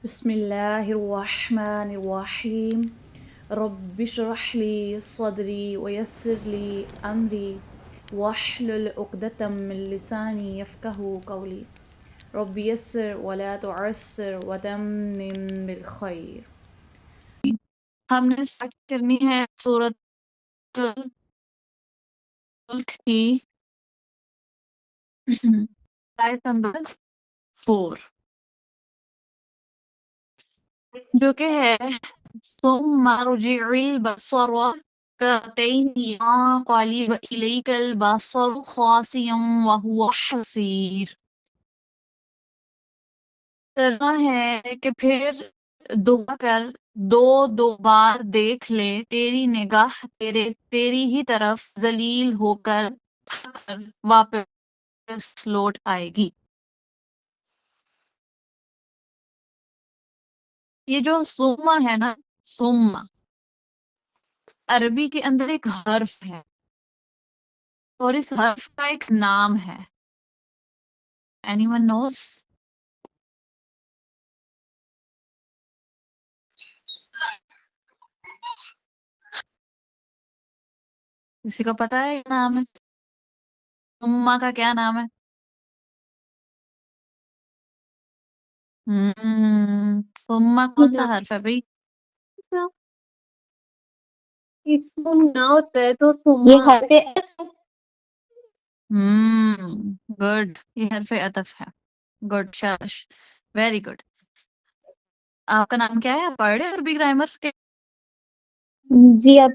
بسم الله الرحمن الرحيم رب اشرح لي صدري ويسر لي أمري واحلل عقدة من لساني يفقه قولي رب يسر ولا تعسر وتمم بالخير. ہم نے اسٹارٹ کرنی ہے سورۃ الملک کی آیت نمبر 4 جو کہ ہے ثم ارجع البصر كرتين ينقلب إليك البصر خاسئا وهو حسير. کرنا ہے کہ پھر دعا کر دو بار دیکھ لے تیری نگاہ تیری ہی طرف ذلیل ہو کر تھک کر واپس لوٹ آئے گی. یہ جو سما ہے نا، سما عربی کے اندر ایک حرف ہے اور اس حرف کا ایک نام ہے. anyone knows؟ کسی کو پتا ہے کیا نام ہے؟ سما کا کیا نام ہے؟ سما کون سا حرف ہے بھائی؟ نہ ہوتا ہے تو یہ سما حرف گڈ، یہ حرف عطف ہے. گڈ، شاباش، ویری گڈ. آپ کا نام کیا ہے؟ آپ پڑھ رہے ہیں عربی گرامر کے؟ جی آپ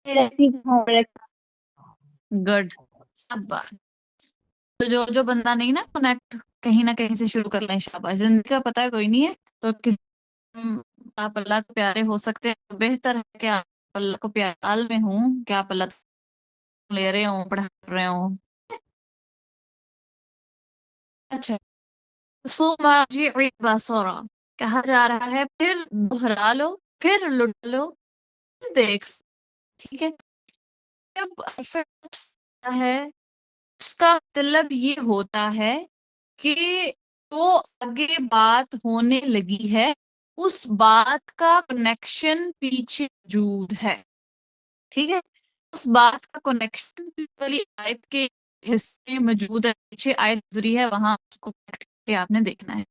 ایسی گڈ، شاباش. تو جو بندہ نہیں نا کنیکٹ کہیں نہ کہیں سے شروع کر لیں. شاباش. زندگی کا پتہ کوئی نہیں ہے تو آپ اللہ کے پیارے ہو سکتے ہیں. بہتر ہے کہ آپ اللہ کو پیار حال میں ہوں کہ آپ اللہ لے رہے ہوں، پڑھا رہے ہوں. اچھا، ثم ارجع البصر کہا جا رہا ہے پھر دہرا لو، پھر لٹ لو، پھر دیکھ. ٹھیک ہے. جب حرف عطف ہے اس کا مطلب یہ ہوتا ہے کہ جو آگے بات ہونے لگی ہے اس بات کا کنیکشن پیچھے موجود ہے. ٹھیک ہے. اس بات کا کنیکشن والی آیت کے حصے میں موجود ہے. پیچھے آیت گزری ہے وہاں اس کو connect کر کے آپ نے دیکھنا ہے.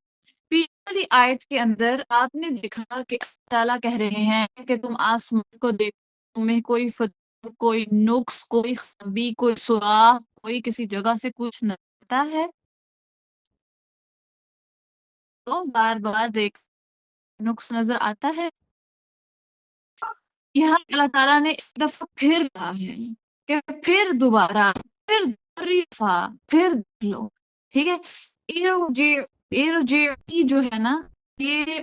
پیچھے والی آیت کے اندر آپ نے دیکھا کہ اللہ تعالیٰ کہہ رہے ہیں کہ تم آسمان کو دیکھو، تمہیں کوئی فتور، کوئی نقص، کوئی خرابی، کوئی سوراخ، کوئی کسی جگہ سے کچھ نظر آتا ہے تو بار بار دیکھ نقص نظر آتا ہے. یہاں اللہ تعالیٰ نے ایک دفعہ پھر کہا ہے کہ پھر دوبارہ، پھر دوسری دفعہ، پھر دیکھ لو. ٹھیک ہے. ارجعی جو ہے نا، یہ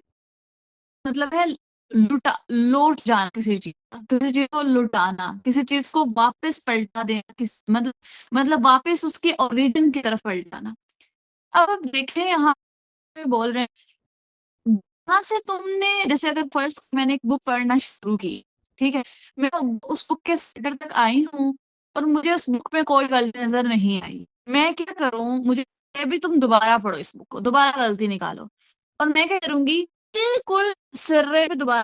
مطلب ہے لوٹ جانا کسی چیز کو لوٹانا، کسی چیز کو واپس پلٹا دینا، مطلب واپس اس کے اوریجن کی طرف پلٹانا. اب آپ دیکھیں یہاں پہ بول رہے ہیں یہاں سے تم نے، جیسے اگر فرسٹ میں نے ایک بک پڑھنا شروع کی، ٹھیک ہے، میں اس بک کے سیکٹر تک آئی ہوں اور مجھے اس بک میں کوئی غلطی نظر نہیں آئی. میں کیا کروں؟ مجھے بھی تم دوبارہ پڑھو اس بک کو، دوبارہ غلطی نکالو. اور میں کیا کروں گی؟ بالکل سرے پہ دوبارہ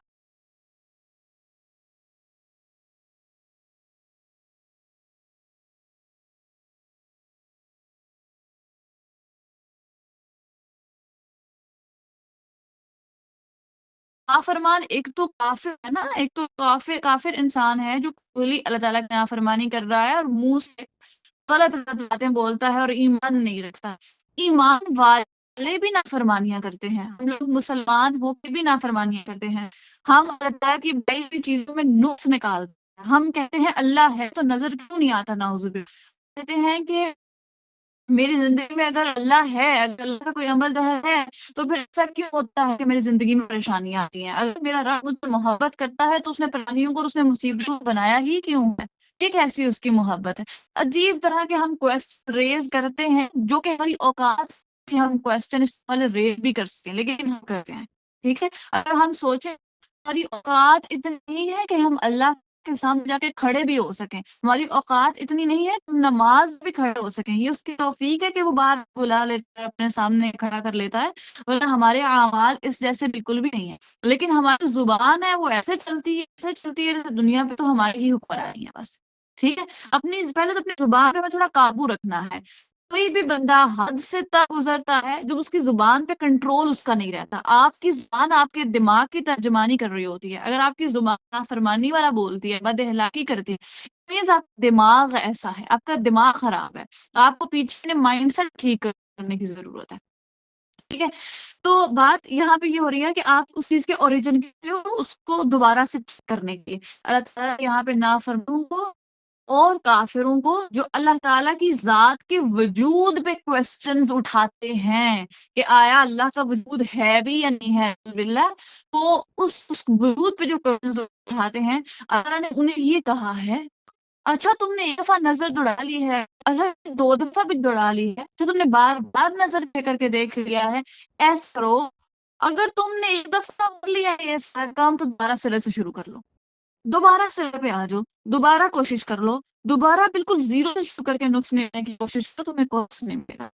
نافرمان. ایک تو کافر ہے نا، ایک تو کافر انسان ہے جو کھلی اللہ تعالیٰ کی نافرمانی کر رہا ہے اور منہ سے غلط غلط باتیں بولتا ہے اور ایمان نہیں رکھتا. ایمان والے بھی نافرمانیاں کرتے ہیں. ہم لوگ مسلمان ہو کے بھی نافرمانیاں کرتے ہیں. ہم اللہ تعالیٰ کی بڑی ہوئی چیزوں میں نقص نکالتے ہیں. ہم کہتے ہیں اللہ ہے تو نظر کیوں نہیں آتا؟ نعوذ باللہ. کہتے ہیں کہ میری زندگی میں اگر اللہ ہے، اگر اللہ کا کوئی عمل ہے تو پھر ایسا کیوں ہوتا ہے کہ میری زندگی میں پریشانیاں آتی ہیں؟ اگر میرا رب مجھ سے محبت کرتا ہے تو اس نے پریشانیوں کو اور اس نے مصیبتوں کو بنایا ہی کیوں ہے؟ یہ کیسی اس کی محبت ہے؟ عجیب طرح کے ہم کویسچن ریز کرتے ہیں جو کہ ہماری اوقات کہ ہم کویسچن والے ریز بھی کر سکیں، لیکن ہم کرتے ہیں. ٹھیک ہے. اگر ہم سوچیں ہماری اوقات اتنی ہے کہ ہم اللہ کے سامنے جا کے کھڑے بھی ہو سکیں. ہماری اوقات اتنی نہیں ہے کہ نماز بھی کھڑے ہو سکیں. یہ اس کی توفیق ہے کہ وہ باہر بلا لیتا ہے, اپنے سامنے کھڑا کر لیتا ہے, ورنہ ہمارے اعمال اس جیسے بالکل بھی نہیں ہے. لیکن ہماری زبان ہے وہ ایسے چلتی ہے جیسے دنیا پہ تو ہماری ہی حکمرانی ہے بس. ٹھیک ہے, پہلے تو اپنی زبان پہ تھوڑا قابو رکھنا ہے. کوئی بھی بندہ حد سے تک گزرتا ہے جب اس کی زبان پہ کنٹرول اس کا نہیں رہتا. آپ کی زبان آپ کے دماغ کی ترجمانی کر رہی ہوتی ہے. اگر آپ کی زبان فرمانی والا بولتی ہے, بد اخلاقی کرتی ہے, پلیز آپ کا دماغ ایسا ہے, آپ کا دماغ خراب ہے. آپ کو پیچھے مائنڈ سیٹ ٹھیک کرنے کی ضرورت ہے. ٹھیک ہے, تو بات یہاں پہ یہ ہو رہی ہے کہ آپ اس چیز کے اوریجن کے اس کو دوبارہ سے کرنے کی. اللہ تعالیٰ یہاں پہ نافرمانوں کو اور کافروں کو جو اللہ تعالیٰ کی ذات کے وجود پہ کوسچنز اٹھاتے ہیں کہ آیا اللہ کا وجود ہے بھی یا نہیں ہے باللہ, تو اس وجود پہ جو کوسچنز اٹھاتے ہیں, اللہ نے انہیں یہ کہا ہے اچھا تم نے ایک دفعہ نظر دوڑا لی ہے, اچھا 2 دفعہ بھی دوڑا لی ہے, اچھا تم نے بار بار نظر دے کر کے دیکھ لیا ہے, ایسا کرو اگر تم نے ایک دفعہ کر لیا ہے یہ سارا کام تو دوبارہ سرے سے شروع کر لو, دوبارہ سر پہ آ جاؤ, دوبارہ کوشش کر لو, دوبارہ بالکل زیرو سے شروع کر کے نقص لینے کی کوشش کرو, تمہیں کوس نہیں ملے گا.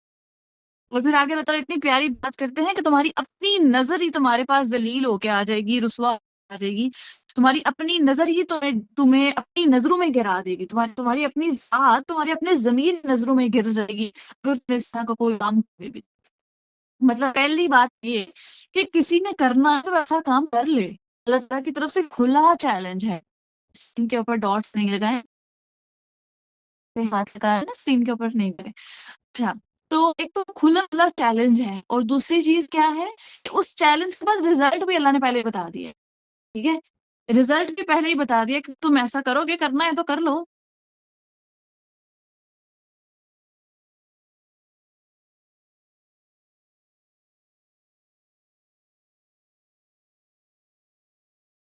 اور پھر آگے اللہ تعالیٰ اتنی پیاری بات کرتے ہیں کہ تمہاری اپنی نظر ہی تمہارے پاس ذلیل ہو کے آ جائے گی, رسوا آ جائے گی. تمہاری اپنی نظر ہی تمہیں اپنی نظروں میں گرا دے گی. تمہاری اپنی ذات تمہارے اپنے ضمیر نظروں میں گر جائے گی اگر تم اس طرح کا کوئی کام کرے بھی. مطلب پہلی بات یہ کہ کسی نے کرنا ہے تو ایسا کام کر لے. اللہ تعالیٰ کی طرف سے کھلا چیلنج ہے. اسکرین کے اوپر ڈاٹس نہیں لگائیں, ہاتھ لگایا نا اسکرین کے اوپر نہیں لگائے. اچھا, تو ایک تو کھلا چیلنج ہے, اور دوسری چیز کیا ہے کہ اس چیلنج کے بعد ریزلٹ بھی اللہ نے پہلے بتا دیا. ٹھیک ہے, ریزلٹ بھی پہلے ہی بتا دیا کہ تم ایسا کرو گے, کرنا ہے تو کر لو.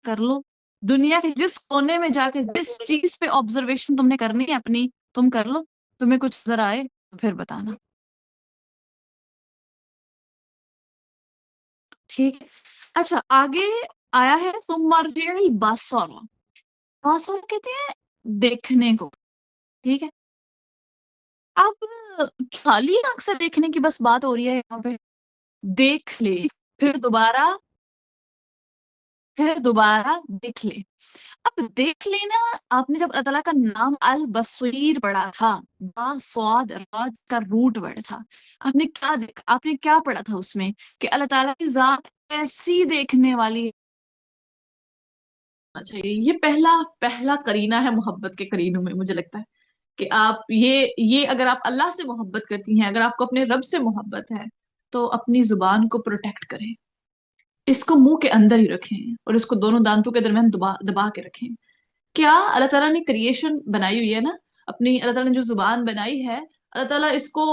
کر لو, دنیا کے جس کونے میں جا کے جس چیز پہ آبزرویشن تم نے کرنی ہے اپنی, تم کر لو. تمہیں کچھ نظر آئے تو پھر بتانا. ٹھیک ہے, اچھا آگے آیا ہے ثم ارجع البصر. بصر کہتے ہیں دیکھنے کو. ٹھیک ہے, اب خالی آنکھ سے دیکھنے کی بس بات ہو رہی ہے یہاں پہ. دیکھ لے, پھر دوبارہ دیکھ لے. اب دیکھ لینا, آپ نے جب اللہ تعالیٰ کا نام البصیر پڑھا تھا, با صاد را کا روٹ ورڈ تھا, آپ نے کیا دیکھا, آپ نے کیا پڑھا تھا اس میں کہ اللہ تعالیٰ کی ذات ایسی دیکھنے والی. اچھا, یہ پہلا قرینہ ہے محبت کے قرینوں میں. مجھے لگتا ہے کہ آپ یہ اگر آپ اللہ سے محبت کرتی ہیں, اگر آپ کو اپنے رب سے محبت ہے, تو اپنی زبان کو پروٹیکٹ کریں, اس کو منہ کے اندر ہی رکھیں اور اس کو دونوں دانتوں کے درمیان دبا کے رکھیں. کیا اللہ تعالیٰ نے کریشن بنائی ہوئی ہے نا اپنی, اللہ تعالیٰ نے جو زبان بنائی ہے, اللہ تعالیٰ اس کو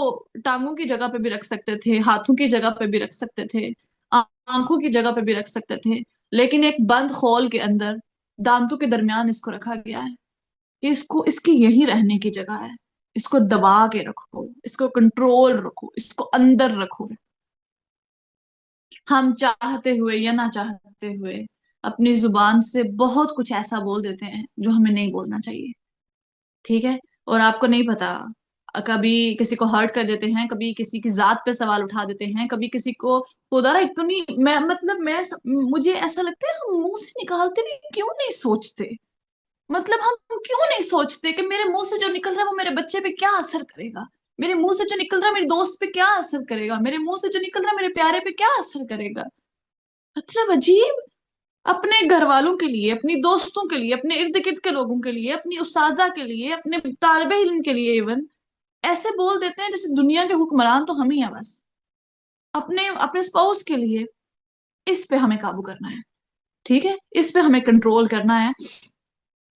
ٹانگوں کی جگہ پہ بھی رکھ سکتے تھے, ہاتھوں کی جگہ پہ بھی رکھ سکتے تھے, آنکھوں کی جگہ پہ بھی رکھ سکتے تھے, لیکن ایک بند خول کے اندر دانتوں کے درمیان اس کو رکھا گیا ہے کہ اس کی یہی رہنے کی جگہ ہے. اس کو دبا کے رکھو, اس کو کنٹرول رکھو, اس کو اندر رکھو. ہم چاہتے ہوئے یا نہ چاہتے ہوئے اپنی زبان سے بہت کچھ ایسا بول دیتے ہیں جو ہمیں نہیں بولنا چاہیے. ٹھیک ہے, اور آپ کو نہیں پتا, کبھی کسی کو ہرٹ کر دیتے ہیں, کبھی کسی کی ذات پہ سوال اٹھا دیتے ہیں, کبھی کسی کو خدا رہا اتنی مجھے ایسا لگتا ہے ہم منہ سے نکالتے بھی کیوں نہیں سوچتے. مطلب ہم کیوں نہیں سوچتے کہ میرے منہ سے جو نکل رہا ہے وہ میرے بچے پہ کیا اثر کرے گا, میرے منہ سے جو نکل رہا ہے میرے دوست پہ کیا اثر کرے گا, میرے منہ سے جو نکل رہا ہے میرے پیارے پہ کیا اثر کرے گا. مطلب عجیب, اپنے گھر والوں کے لیے, اپنی دوستوں کے لیے, اپنے ارد گرد کے لوگوں کے لیے, اپنی اساتذہ کے لیے, اپنے طالب علم کے لیے ایون ایسے بول دیتے ہیں جیسے دنیا کے حکمران تو ہم ہی ہیں بس. اپنے اسپاؤس کے لیے, اس پہ ہمیں قابو کرنا ہے. ٹھیک ہے, اس پہ ہمیں کنٹرول کرنا ہے.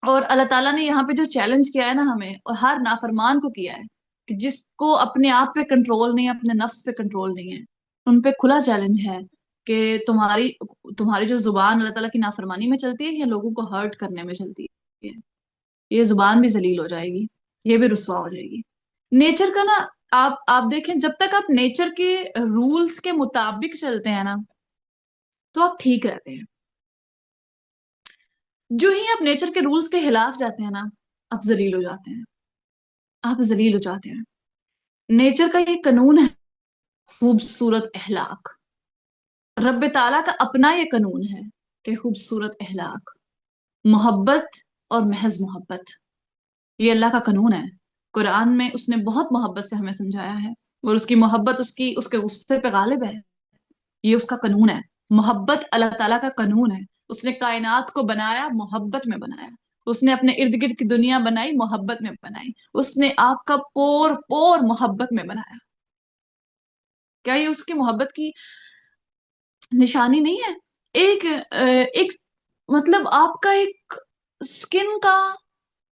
اور اللہ تعالیٰ نے یہاں پہ جو چیلنج کیا ہے نا ہمیں, اور ہر نافرمان کو کیا ہے کہ جس کو اپنے آپ پہ کنٹرول نہیں ہے, اپنے نفس پہ کنٹرول نہیں ہے, ان پہ کھلا چیلنج ہے کہ تمہاری جو زبان اللہ تعالیٰ کی نافرمانی میں چلتی ہے یا لوگوں کو ہرٹ کرنے میں چلتی ہے, یہ زبان بھی ذلیل ہو جائے گی, یہ بھی رسوا ہو جائے گی. نیچر کا نا, آپ دیکھیں, جب تک آپ نیچر کے رولز کے مطابق چلتے ہیں نا تو آپ ٹھیک رہتے ہیں. جو ہی آپ نیچر کے رولز کے خلاف جاتے ہیں نا، آپ ذلیل ہو جاتے ہیں، آپ ذلیل ہو جاتے ہیں. نیچر کا یہ قانون ہے، خوبصورت اخلاق. رب تعالیٰ کا اپنا یہ قانون ہے کہ خوبصورت اخلاق، محبت اور محض محبت، یہ اللہ کا قانون ہے. قرآن میں اس نے بہت محبت سے ہمیں سمجھایا ہے، اور اس کی محبت اس کے غصے پہ غالب ہے. یہ اس کا قانون ہے. محبت اللہ تعالیٰ کا قانون ہے. اس نے کائنات کو بنایا، محبت میں بنایا. اس نے اپنے ارد گرد کی دنیا بنائی، محبت میں بنائی. اس نے آپ کا پور پور محبت میں بنایا. کیا یہ اس کی محبت کی نشانی نہیں ہے؟ ایک مطلب آپ کا ایک سکن کا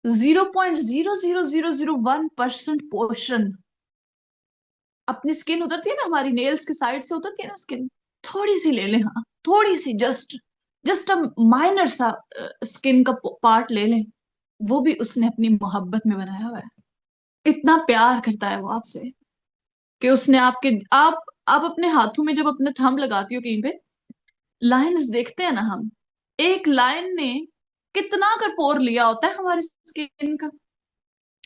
0.00001% پورشن، اپنی سکن اترتی ہے نا، ہماری نیلز کی سائڈ سے اترتی ہے نا سکن، تھوڑی سی لے لیں. ہاں تھوڑی سی، جسٹ مائنر سا سکن کا پارٹ لے لیں، وہ بھی اس نے اپنی محبت میں بنایا ہوا ہے. اتنا پیار کرتا ہے وہ آپ سے کہ اس نے آپ اپنے ہاتھوں میں جب اپنے تھم لگاتی ہو کہیں پہ، لائنز دیکھتے ہیں نا ہم، ایک لائن نے کتنا کر پور لیا ہوتا ہے ہماری سکن کا.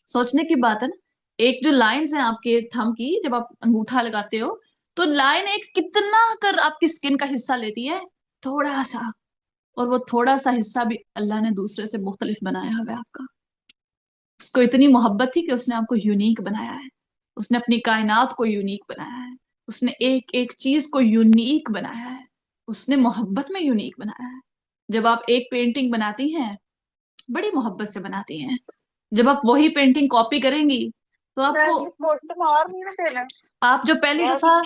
سوچنے کی بات ہے نا. ایک جو لائنز ہیں آپ کے تھم کی، جب آپ انگوٹھا لگاتے ہو تو لائن ایک کتنا کر آپ کی سکن کا حصہ لیتی ہے؟ تھوڑا سا. اور وہ تھوڑا سا حصہ بھی اللہ نے دوسرے سے مختلف بنایا ہوا ہے آپ کا. اس کو اتنی محبت تھی کہ اس نے آپ کو یونیک بنایا ہے. اس نے اپنی کائنات کو یونیک بنایا ہے. اس نے ایک ایک چیز کو یونیک بنایا ہے. اس نے محبت میں یونیک بنایا ہے. جب آپ ایک پینٹنگ بناتی ہیں، بڑی محبت سے بناتی ہیں. جب آپ وہی پینٹنگ کاپی کریں گی تو آپ کو، آپ جو پہلی دفعہ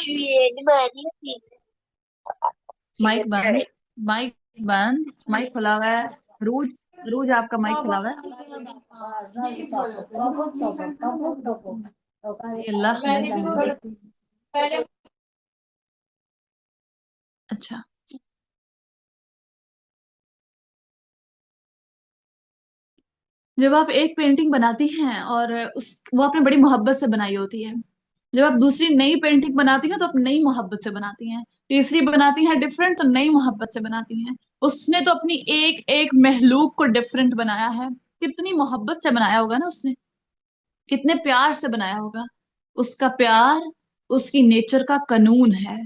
مائک بند، مائک بند، مائک کھلا ہوا ہے. روج، روج آپ کا مائک کھلا ہوا ہے. اللہ اچھا. جب آپ ایک پینٹنگ بناتی ہیں اور وہ آپ نے بڑی محبت سے بنائی ہوتی ہے، جب آپ دوسری نئی پینٹنگ بناتی ہیں تو آپ نئی محبت سے بناتی ہیں، تیسری بناتی ہیں ڈفرینٹ تو نئی محبت سے بناتی ہیں. اس نے تو اپنی ایک ایک محلوق کو ڈفرینٹ بنایا ہے. کتنی محبت سے بنایا ہوگا نا اس نے، کتنے پیار سے بنایا ہوگا. اس کا پیار اس کی نیچر کا قانون ہے.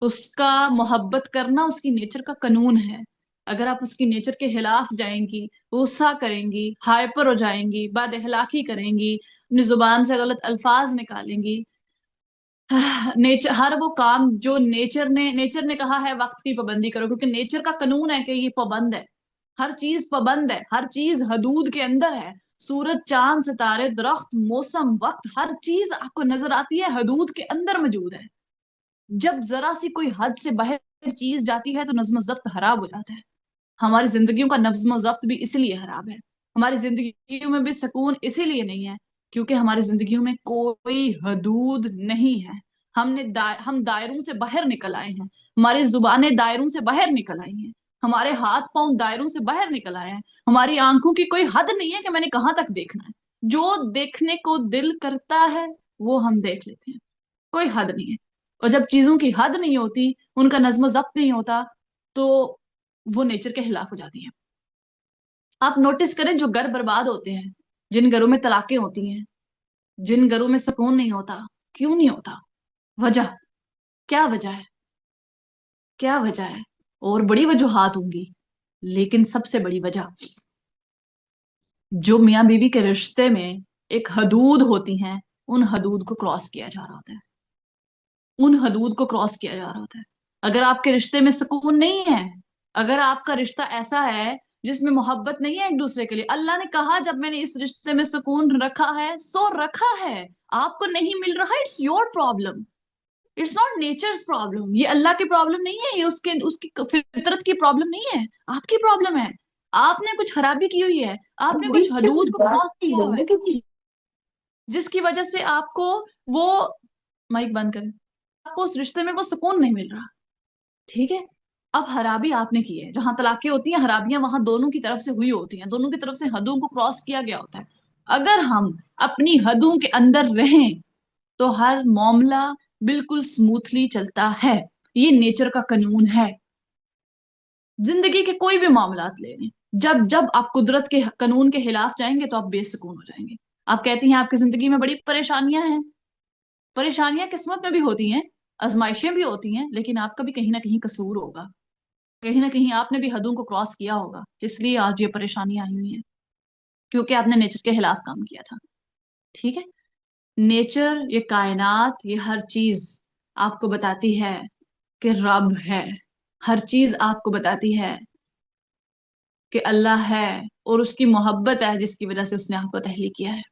اس کا محبت کرنا اس کی نیچر کا قانون ہے. اگر آپ اس کی نیچر کے خلاف جائیں گی، غصہ کریں گی، ہائپر ہو جائیں گی، بد اخلاقی کریں گی، اپنی زبان سے غلط الفاظ نکالیں گی، ہر وہ کام جو نیچر نے کہا ہے وقت کی پابندی کرو، کیونکہ نیچر کا قانون ہے کہ یہ پابند ہے. ہر چیز پابند ہے، ہر چیز حدود کے اندر ہے. سورج، چاند، ستارے، درخت، موسم، وقت، ہر چیز آپ کو نظر آتی ہے حدود کے اندر موجود ہے. جب ذرا سی کوئی حد سے باہر چیز جاتی ہے تو نظم و ضبط خراب ہو جاتا ہے. ہماری زندگیوں کا نظم و ضبط بھی اسی لیے خراب ہے. ہماری زندگیوں میں بھی سکون اسی لیے نہیں ہے کیونکہ ہماری زندگیوں میں کوئی حدود نہیں ہے. ہم دائروں سے باہر نکل آئے ہیں. ہماری زبانیں دائروں سے باہر نکل آئی ہیں. ہمارے ہاتھ پاؤں دائروں سے باہر نکل آئے ہیں. ہماری آنکھوں کی کوئی حد نہیں ہے کہ میں نے کہاں تک دیکھنا ہے. جو دیکھنے کو دل کرتا ہے وہ ہم دیکھ لیتے ہیں. کوئی حد نہیں ہے. اور جب چیزوں کی حد نہیں ہوتی، ان کا نظم و ضبط نہیں ہوتا، تو وہ نیچر کے خلاف ہو جاتی ہیں. آپ نوٹس کریں جو گھر برباد ہوتے ہیں، جن گھروں میں طلاقیں ہوتی ہیں، جن گھروں میں سکون نہیں ہوتا، کیوں نہیں ہوتا؟ وجہ کیا وجہ ہے؟ کیا وجہ ہے؟ اور بڑی وجوہات ہوں گی، لیکن سب سے بڑی وجہ جو میاں بیوی کے رشتے میں ایک حدود ہوتی ہیں، ان حدود کو کراس کیا جا رہا ہوتا ہے. ان حدود کو کراس کیا جا رہا ہوتا ہے. اگر آپ کے رشتے میں سکون نہیں ہے، اگر آپ کا رشتہ ایسا ہے جس میں محبت نہیں ہے ایک دوسرے کے لیے، اللہ نے کہا جب میں نے اس رشتے میں سکون رکھا ہے سو رکھا ہے. آپ کو نہیں مل رہا، it's your problem, it's not nature's problem. یہ اللہ کی پرابلم نہیں ہے، یہ اس کی فطرت کی پرابلم نہیں ہے، آپ کی پرابلم ہے. آپ نے کچھ خرابی کی ہوئی ہے، آپ نے کچھ حدود کو کراس کیا ہوا ہے، جس کی وجہ سے آپ کو وہ مائک بند کریں، آپ کو اس رشتے میں وہ سکون نہیں مل رہا. ٹھیک ہے. اب خرابی آپ نے کی ہے. جہاں طلاقیں ہوتی ہیں، خرابیاں وہاں دونوں کی طرف سے ہوئی ہوتی ہیں، دونوں کی طرف سے حدوں کو کراس کیا گیا ہوتا ہے. اگر ہم اپنی حدوں کے اندر رہیں تو ہر معاملہ بالکل سموتھلی چلتا ہے. یہ نیچر کا قانون ہے. زندگی کے کوئی بھی معاملات لے لیں، जब जब आप कुदरत के कानून के खिलाफ जाएंगे तो आप बेसुकून हो जाएंगे। आप कहती हैं आपकी जिंदगी में बड़ी परेशानियां हैं, परेशानियां किस्मत में भी होती हैं, आजमाइशें भी होती हैं, लेकिन आपका भी कहीं ना कहीं कसूर होगा, कहीं ना कहीं आपने भी हदों को क्रॉस किया होगा, इसलिए आज ये परेशानियां आई हुई हैं, क्योंकि आपने नेचर के खिलाफ काम किया था। ठीक है, नेचर, ये कायनात, ये हर चीज आपको बताती है कि रब है, हर चीज आपको बताती है कि अल्लाह है, और उसकी मोहब्बत है जिसकी वजह से उसने आपको तहलीक किया है।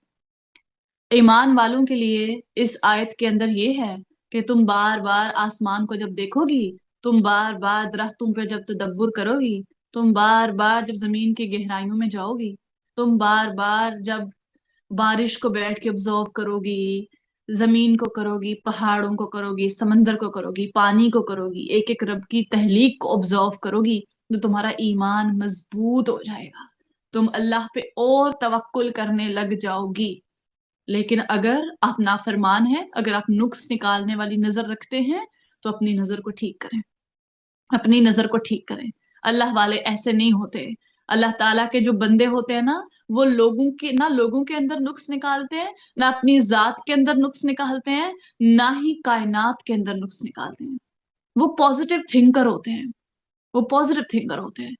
ईमान वालों के लिए इस आयत के अंदर ये है कि तुम बार बार आसमान को जब देखोगी, तुम बार बार दरख्तों पे जब तदब्बुर करोगी, तुम बार बार जब जमीन की गहराइयों में जाओगी, तुम बार बार जब बारिश को बैठ के ऑब्जर्व करोगी, जमीन को करोगी, पहाड़ों को करोगी, समंदर को करोगी, पानी को करोगी, एक एक रब की तहलीक को ऑब्जर्व करोगी, तो तुम्हारा ईमान मजबूत हो जाएगा, तुम अल्लाह पे और तवक्कुल करने लग जाओगी। लेकिन अगर आप नाफरमान हैं, अगर आप नुक्स निकालने वाली नजर रखते हैं, तो अपनी नजर को ठीक करें, अपनी नजर को ठीक करें। अल्लाह वाले ऐसे नहीं होते। अल्लाह ताला के जो बंदे होते हैं ना, वो लोगों के अंदर नुक्स निकालते हैं, ना अपनी जात के अंदर नुक्स निकालते हैं, ना ही कायनात के अंदर नुक्स निकालते हैं। वो पॉजिटिव थिंकर होते हैं, वो पॉजिटिव थिंकर होते हैं।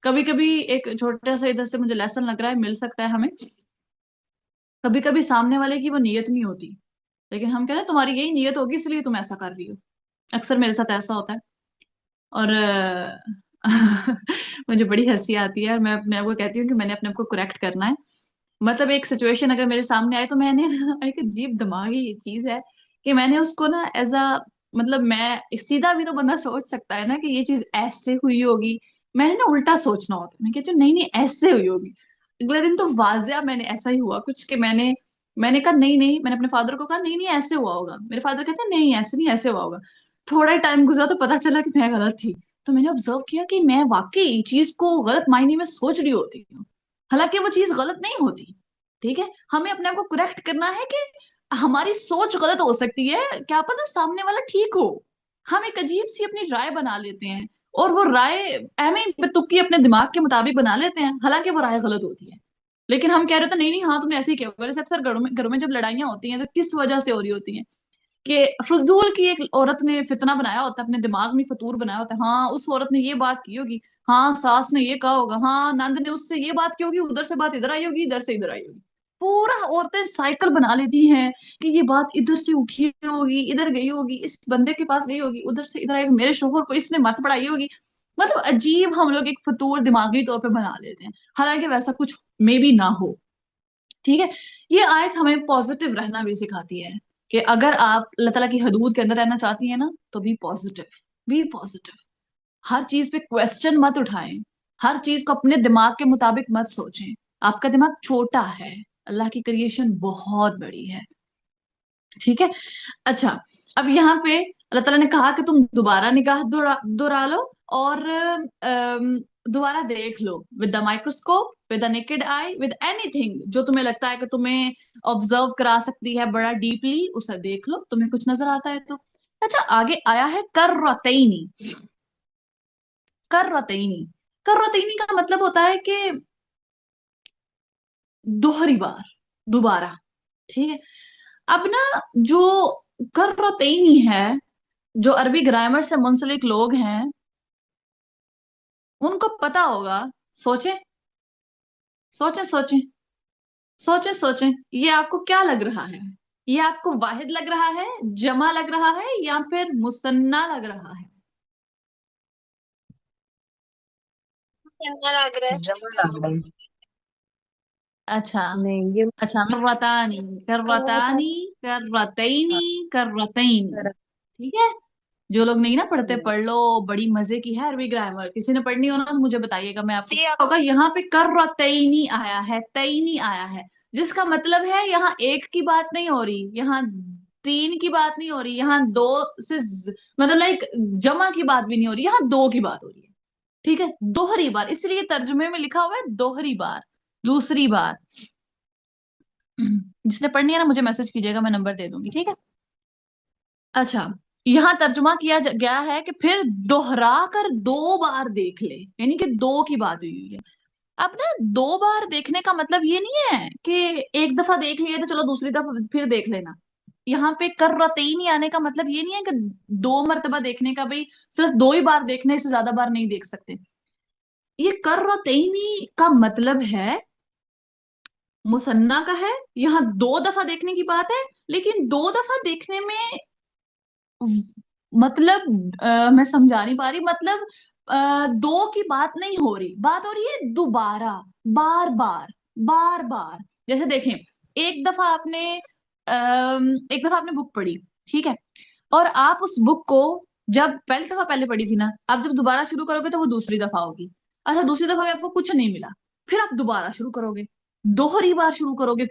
कभी कभी एक छोटा सा इधर से मुझे लेसन लग रहा है, मिल सकता है हमें। कभी कभी सामने वाले की वो नीयत नहीं होती, लेकिन हम कहते हैं तुम्हारी यही नीयत होगी इसलिए तुम ऐसा कर रही हो। अक्सर मेरे साथ ऐसा होता है, और मुझे बड़ी हंसी आती है, और मैं अपने आप को कहती हूँ कि मैंने अपने आप को करेक्ट करना है। मतलब एक सिचुएशन अगर मेरे सामने आए तो मैंने ना एक अजीब दिमागी ये चीज है कि मैंने उसको ना एज अ, मतलब मैं सीधा भी तो बंदा सोच सकता है ना कि ये चीज ऐसे हुई होगी, मैंने ना उल्टा सोचना होता है। मैं कहती हूँ नहीं नहीं ऐसे हुई होगी। अगले दिन तो वाजिया मैंने ऐसा ही हुआ कुछ कि मैंने मैंने कहा नहीं नहीं, मैंने अपने फादर को कहा नहीं नहीं ऐसे हुआ होगा। मेरे फादर कहते हैं नहीं ऐसे नहीं, ऐसे हुआ होगा। थोड़ा टाइम गुजरा तो पता चला कि मैं गलत थी। तो मैंने ऑब्जर्व किया कि मैं वाकई चीज को गलत मायने में सोच रही होती हूँ, हालांकि वो चीज गलत नहीं होती। ठीक है, हमें अपने आप को करेक्ट करना है कि हमारी सोच गलत हो सकती है, क्या पता सामने वाला ठीक हो। हम एक अजीब सी अपनी राय बना लेते हैं, और वो राय एम तुक्की अपने दिमाग के मुताबिक बना लेते हैं, हालांकि वो राय गलत होती है। लेकिन हम कह रहे होते नहीं नहीं हाँ तुमने ऐसे ही किया होगा। जैसे अक्सर घरों में जब लड़ाइयाँ होती हैं तो किस वजह से हो रही होती हैं कि फजूल की एक औरत ने फितना बनाया होता है, अपने दिमाग में फतूर बनाया होता है, हाँ उस औरत ने ये बात की होगी, हाँ सास ने ये कहा होगा, हाँ नंद ने उससे ये बात की होगी, उधर से बात इधर आई होगी, इधर से इधर आई होगी। पूरा औरतें साइकिल बना लेती हैं कि ये बात इधर से उठी होगी, इधर गई होगी, इस बंदे के पास गई होगी, उधर से इधर आई होगी, मेरे शोहर को इसने मत पढ़ाई होगी। मतलब अजीब हम लोग एक फतूर दिमागी तौर पे बना लेते हैं, हालांकि वैसा कुछ मे भी ना हो। ठीक है, ये आयत हमें पॉजिटिव रहना भी सिखाती है कि अगर आप अल्लाह ताला की हदूद के अंदर रहना चाहती हैं ना, तो बी पॉजिटिव, बी पॉजिटिव। हर चीज पे क्वेश्चन मत उठाएं, हर चीज को अपने दिमाग के मुताबिक मत सोचें। आपका दिमाग छोटा है, अल्लाह की क्रिएशन बहुत बड़ी है। ठीक है, अच्छा, अब यहाँ पे अल्लाह ताला ने कहा कि तुम दोबारा निगाह दोहरा लो, और दोबारा देख लो with the microscope, with the naked eye, with anything जो तुम्हें लगता है कि तुम्हें ऑब्जर्व करा सकती है बड़ा डीपली, उसे देख लो, तुम्हें कुछ नजर आता है तो। अच्छा, आगे आया है कर्रतैनी। कर्रतैनी, कर्रतैनी का मतलब होता है कि दोहरी बार, दोबारा। ठीक है, अब ना जो कर्रतैनी है, जो अरबी ग्रामर से मुंसलिक लोग हैं उनको पता होगा। सोचें, सोचें, सोचें, सोचें, सोचें, ये आपको क्या लग रहा है? ये आपको वाहिद लग रहा है, जमा लग रहा है, या फिर मुसन्ना लग रहा है? लग रहा है। जमा लग रहा है। अच्छा, नहीं ये अच्छा, कर्रतानी, कर्रतानी, कर्रतैनी, कर्रतैन। ठीक है, जो लोग नहीं ना पढ़ते पढ़ लो, बड़ी मजे की है अरबी ग्रामर। किसी ने पढ़नी हो ना तो मुझे बताइएगा, मैं आपको होगा। यहाँ पे कर्रतैनी आया है, तैनी आया है, जिसका मतलब है यहाँ एक की बात नहीं हो रही, यहाँ तीन की बात नहीं हो रही, यहाँ दो से मतलब लाइक जमा की बात भी नहीं हो रही, यहाँ दो की बात हो रही है। ठीक है, दोहरी बार, इसलिए तर्जुमे में लिखा हुआ है दोहरी बार, दूसरी बार। जिसने पढ़नी है ना मुझे मैसेज कीजिएगा, मैं नंबर दे दूंगी। ठीक है, अच्छा, यहाँ तर्जुमा किया गया है कि फिर दोहरा कर दो बार देख ले, यानी कि दो की बात हुई है। अब ना 2 बार देखने का मतलब ये नहीं है कि एक दफा देख लिया तो चलो दूसरी दफा फिर देख लेना। यहाँ पे कर्रतैनी आने का मतलब ये नहीं है कि 2 मरतबा देखने का, भाई सिर्फ 2 ही बार देखने से ज्यादा बार नहीं देख सकते। ये कर्रतैनी का मतलब है, मुसन्ना का है, यहाँ 2 दफा देखने की बात है, लेकिन 2 दफा देखने में मतलब मैं समझा नहीं पा रही, मतलब दो की बात नहीं हो रही, बात हो रही है दोबारा, बार बार, बार बार। जैसे देखें, एक दफा आपने बुक पढ़ी, ठीक है, और आप उस बुक को जब पहली दफा पहले पढ़ी थी ना, आप जब दोबारा शुरू करोगे तो वो दूसरी दफा होगी। अच्छा, दूसरी दफा में आपको कुछ नहीं मिला, फिर आप दोबारा शुरू करोगे, दोहरी बार शुरू करोगे,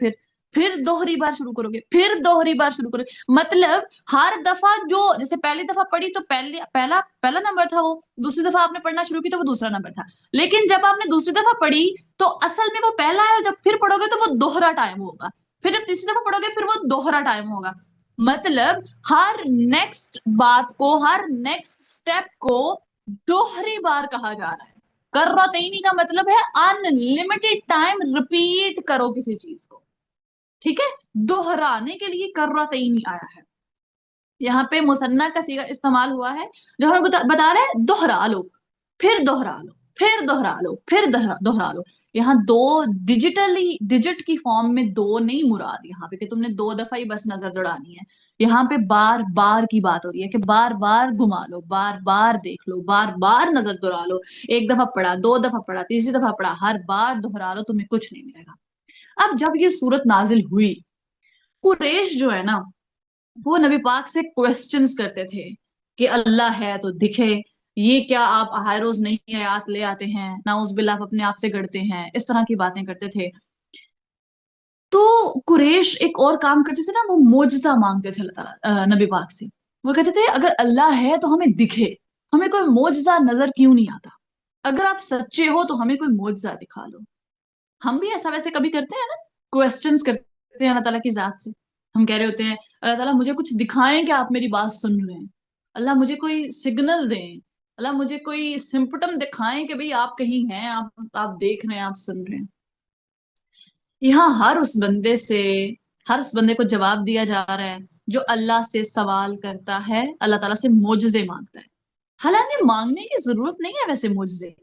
फिर दोहरी बार शुरू करोगे, फिर दोहरी बार शुरू करोगे। मतलब हर दफा जो, जैसे पहली दफा पढ़ी तो पहला पहला नंबर था वो, दूसरी दफा आपने पढ़ना शुरू की तो वो दूसरा नंबर था, लेकिन जब आपने दूसरी दफा पढ़ी तो असल में वो पहला है, और जब फिर पढ़ोगे तो वो दोहरा टाइम होगा, फिर जब तीसरी दफा पढ़ोगे फिर वो दोहरा टाइम होगा। मतलब हर नेक्स्ट बात को, हर नेक्स्ट स्टेप को दोहरी बार कहा जा रहा है। कर्रतैनी का मतलब है अनलिमिटेड टाइम रिपीट करो किसी चीज को, ठीक है, दोहराने के लिए कर्रतैनी आया है। यहाँ पे मुसन्ना का सीगा इस्तेमाल हुआ है, जो हमें बता रहा है दोहरा लो, फिर दोहरा लो, फिर दोहरा लो, फिर दोहरा लो। यहाँ दो डिजिटली, डिजिट की फॉर्म में दो नहीं मुराद यहाँ पे कि तुमने 2 दफा ही बस नजर दौड़ानी है। यहाँ पे बार बार की बात हो रही है कि बार बार घुमा लो, बार बार देख लो, बार बार नजर दौड़ा लो। 1 दफा पढ़ा, 2 दफा पढ़ा, तीसरी दफा पढ़ा, हर बार दोहरा लो, तुम्हें कुछ नहीं मिलेगा। अब जब ये सूरत नाजिल हुई, कुरैश जो है ना, वो नबी पाक से क्वेश्चंस करते थे कि अल्लाह है तो दिखे, ये क्या आप हर रोज नई आयत ले आते हैं, नाउज बिल्लाह आप अपने आप से गढ़ते हैं, इस तरह की बातें करते थे। तो कुरैश एक और काम करते थे ना, वो मोजजा मांगते थे अल्लाह ताला नबी पाक से। वो कहते थे अगर अल्लाह है तो हमें दिखे, हमें कोई मोजजा नजर क्यों नहीं आता, अगर आप सच्चे हो तो हमें कोई मोजजा दिखा लो। हम भी ऐसा वैसे कभी करते हैं ना, क्वेश्चंस करते हैं अल्लाह ताला की जात से। हम कह रहे होते हैं अल्लाह ताला मुझे कुछ दिखाएं कि आप मेरी बात सुन रहे हैं, अल्लाह मुझे कोई सिग्नल दें, अल्लाह मुझे कोई सिम्पटम दिखाएं कि भाई आप कहीं हैं, आप देख रहे हैं, आप सुन रहे हैं। यहाँ हर उस बंदे को जवाब दिया जा रहा है जो अल्लाह से सवाल करता है, अल्लाह ताला से मोजज़े मांगता है। हालांकि मांगने की जरूरत नहीं है वैसे मोजज़े,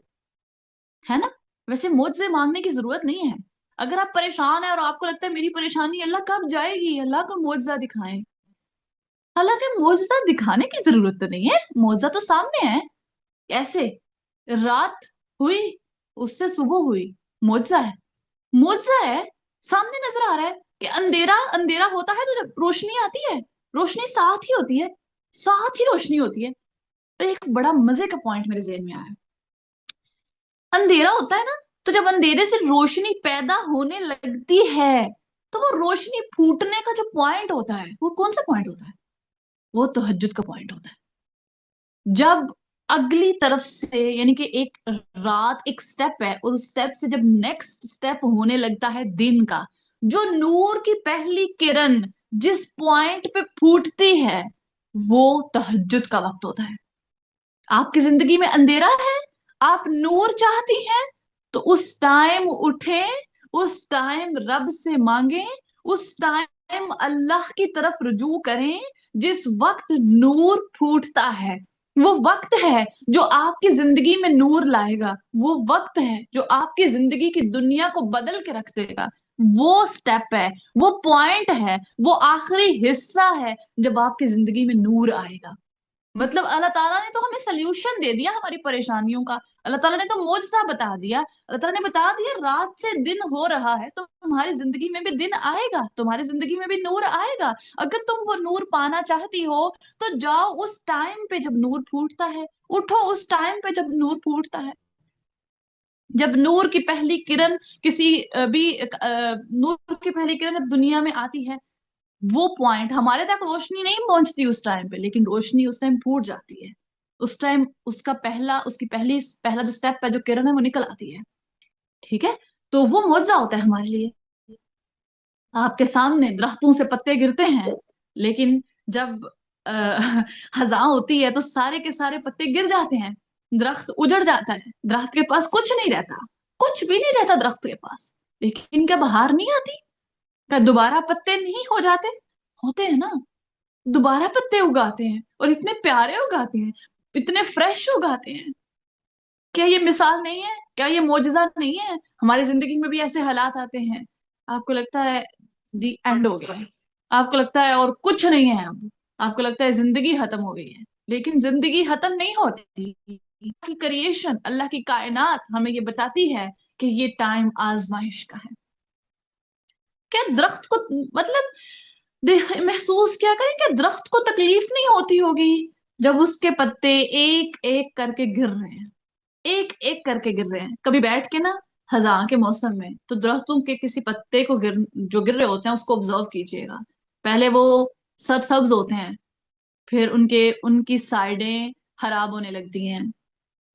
है ना, वैसे मुझसे मांगने की जरूरत नहीं है। अगर आप परेशान है और आपको लगता है मेरी परेशानी अल्लाह कब जाएगी, अल्लाह को मुआवजा दिखाएं, हालांकि मुआवजा दिखाने की जरूरत तो नहीं है, मुआवजा तो सामने है। कैसे? रात हुई, उससे सुबह हुई, मुआवजा है, मुआवजा है, सामने नजर आ रहा है कि अंधेरा अंधेरा होता है तो जब रोशनी आती है, रोशनी साथ ही होती है, साथ ही रोशनी होती है। और एक बड़ा मजे का पॉइंट मेरे जहन में आया, अंधेरा होता है ना, तो जब अंधेरे से रोशनी पैदा होने लगती है तो वो रोशनी फूटने का जो पॉइंट होता है वो कौन सा पॉइंट होता है? वो तहज्जुद का पॉइंट होता है। जब अगली तरफ से, यानी कि एक रात एक स्टेप है, और उस स्टेप से जब नेक्स्ट स्टेप होने लगता है दिन का, जो नूर की पहली किरण जिस पॉइंट पे फूटती है वो तहज्जुद का वक्त होता है। आपकी जिंदगी में अंधेरा है, आप नूर चाहती हैं, तो उस टाइम उठे, उस टाइम रब से मांगे, उस टाइम अल्लाह की तरफ रुजू करें। जिस वक्त नूर फूटता है वो वक्त है जो आपकी जिंदगी में नूर लाएगा, वो वक्त है जो आपकी जिंदगी की दुनिया को बदल के रख देगा। वो स्टेप है, वो पॉइंट है, वो आखिरी हिस्सा है जब आपकी जिंदगी में नूर आएगा। मतलब अल्लाह ताला ने तो हमें सोल्यूशन दे दिया हमारी परेशानियों का, अल्लाह ताला ने तो मौजज़ा बता दिया, अल्लाह ताला ने बता दिया रात से दिन हो रहा है तो तुम्हारी जिंदगी में भी दिन आएगा, तुम्हारी जिंदगी में भी नूर आएगा। अगर तुम वो नूर पाना चाहती हो तो जाओ उस टाइम पे जब नूर फूटता है, उठो उस टाइम पे जब नूर फूटता है। जब नूर की पहली किरण नूर की पहली किरण जब दुनिया में आती है, वो पॉइंट हमारे तक रोशनी नहीं पहुंचती उस टाइम पे, लेकिन रोशनी उस टाइम फूट जाती है। उस टाइम पहला जो स्टेप है, जो किरण है, वो निकल आती है। ठीक है, तो वो मुआवजा होता है हमारे लिए। आपके सामने दरख्तों से पत्ते गिरते हैं, लेकिन जब हज़ा होती है तो सारे के सारे पत्ते गिर जाते हैं, दरख्त उजड़ जाता है, दरख्त के पास कुछ नहीं रहता। कुछ भी नहीं रहता दरख्त के पास, लेकिन क्या बहार नहीं आती? क्या दोबारा पत्ते नहीं हो जाते? होते हैं ना, दोबारा पत्ते उगाते हैं, और इतने प्यारे उगाते हैं, इतने फ्रेश उगाते हैं। क्या ये मिसाल नहीं है? क्या ये मोजज़ा नहीं है? हमारी जिंदगी में भी ऐसे हालात आते हैं, आपको लगता है दी एंड हो गया है, आपको लगता है और कुछ नहीं है अब, आपको लगता है जिंदगी खत्म हो गई है, लेकिन जिंदगी खत्म नहीं होती। अल्लाह की क्रिएशन, अल्लाह की कायनात हमें ये बताती है कि ये टाइम आजमाइश का है। क्या दरख्त को, मतलब देख महसूस क्या करें, क्या दरख्त को तकलीफ नहीं होती होगी जब उसके पत्ते एक एक करके गिर रहे हैं, एक एक करके गिर रहे हैं? कभी बैठ के ना खजा के मौसम में तो दरख्तों के किसी पत्ते को जो गिर रहे होते हैं उसको ऑब्जर्व कीजिएगा। पहले वो सरसब्ज होते हैं, फिर उनकी साइडें खराब होने लगती हैं,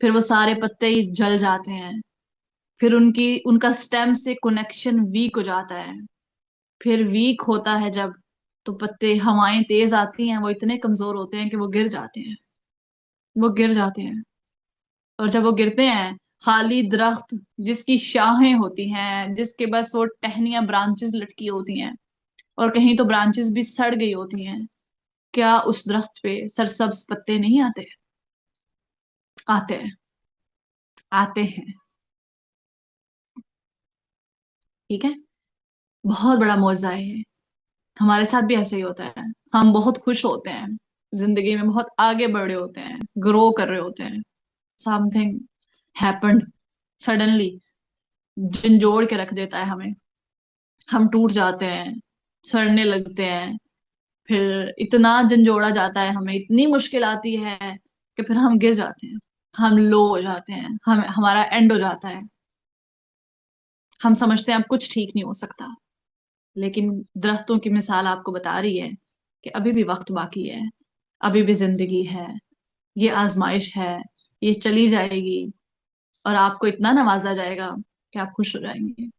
फिर वो सारे पत्ते ही जल जाते हैं, फिर उनका स्टेम से कनेक्शन वीक हो जाता है, फिर वीक होता है जब, तो पत्ते, हवाएं तेज आती हैं, वो इतने कमजोर होते हैं कि वो गिर जाते हैं, वो गिर जाते हैं। और जब वो गिरते हैं, खाली दरख्त जिसकी शाखें होती हैं, जिसके बस वो टहनियां ब्रांचेस लटकी होती हैं, और कहीं तो ब्रांचेस भी सड़ गई होती हैं, क्या उस दरख्त पे सरसब्ज पत्ते नहीं आते? आते हैं, आते हैं। ठीक है, बहुत बड़ा मौजज़ा है ये। हमारे साथ भी ऐसे ही होता है, हम बहुत खुश होते हैं, जिंदगी में बहुत आगे बढ़ रहे होते हैं, ग्रो कर रहे होते हैं, समथिंग हैपेंड सडनली, झंझोड़ के रख देता है हमें, हम टूट जाते हैं, सड़ने लगते हैं, फिर इतना झंझोड़ा जाता है हमें, इतनी मुश्किल आती है कि फिर हम गिर जाते हैं, हम लो हो जाते हैं, हमारा एंड हो जाता है, हम समझते हैं अब कुछ ठीक नहीं हो सकता। लेकिन दरख्तों की मिसाल आपको बता रही है कि अभी भी वक्त बाकी है, अभी भी जिंदगी है, ये आजमाइश है, ये चली जाएगी, और आपको इतना नवाजा जाएगा कि आप खुश हो जाएंगे।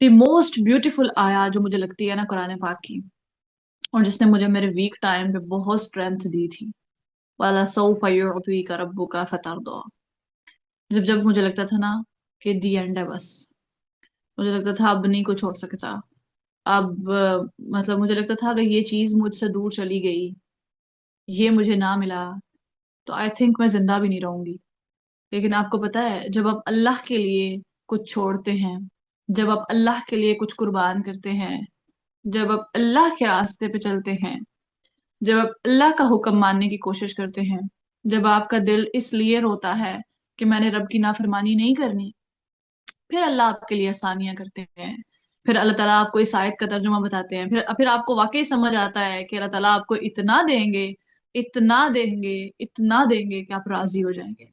द मोस्ट ब्यूटीफुल आया जो मुझे लगती है ना कुरान पाक की, और जिसने मुझे मेरे वीक टाइम पे बहुत स्ट्रेंथ दी थी, वाला सौफ युअतीका रब्बुका फतरदा। जब जब मुझे लगता था ना कि दी एंड है, बस मुझे लगता था अब नहीं कुछ हो सकता, अब मतलब मुझे लगता था अगर ये चीज मुझसे दूर चली गई, ये मुझे ना मिला, तो आई थिंक मैं जिंदा भी नहीं रहूंगी। लेकिन आपको पता है, जब आप अल्लाह के लिए कुछ छोड़ते हैं, जब आप अल्लाह के लिए कुछ कुर्बान करते हैं, जब आप अल्लाह के रास्ते पे चलते हैं, जब आप अल्लाह का हुक्म मानने की कोशिश करते हैं, जब आपका दिल इसलिए रोता है कि मैंने रब की नाफरमानी नहीं करनी, फिर अल्लाह आपके लिए आसानियां करते हैं, फिर अल्लाह ताला आपको इस आयत का तर्जुमा बताते हैं, फिर आपको वाकई समझ आता है कि अल्लाह ताला आपको इतना देंगे, इतना देंगे, इतना देंगे कि आप राजी हो जाएंगे।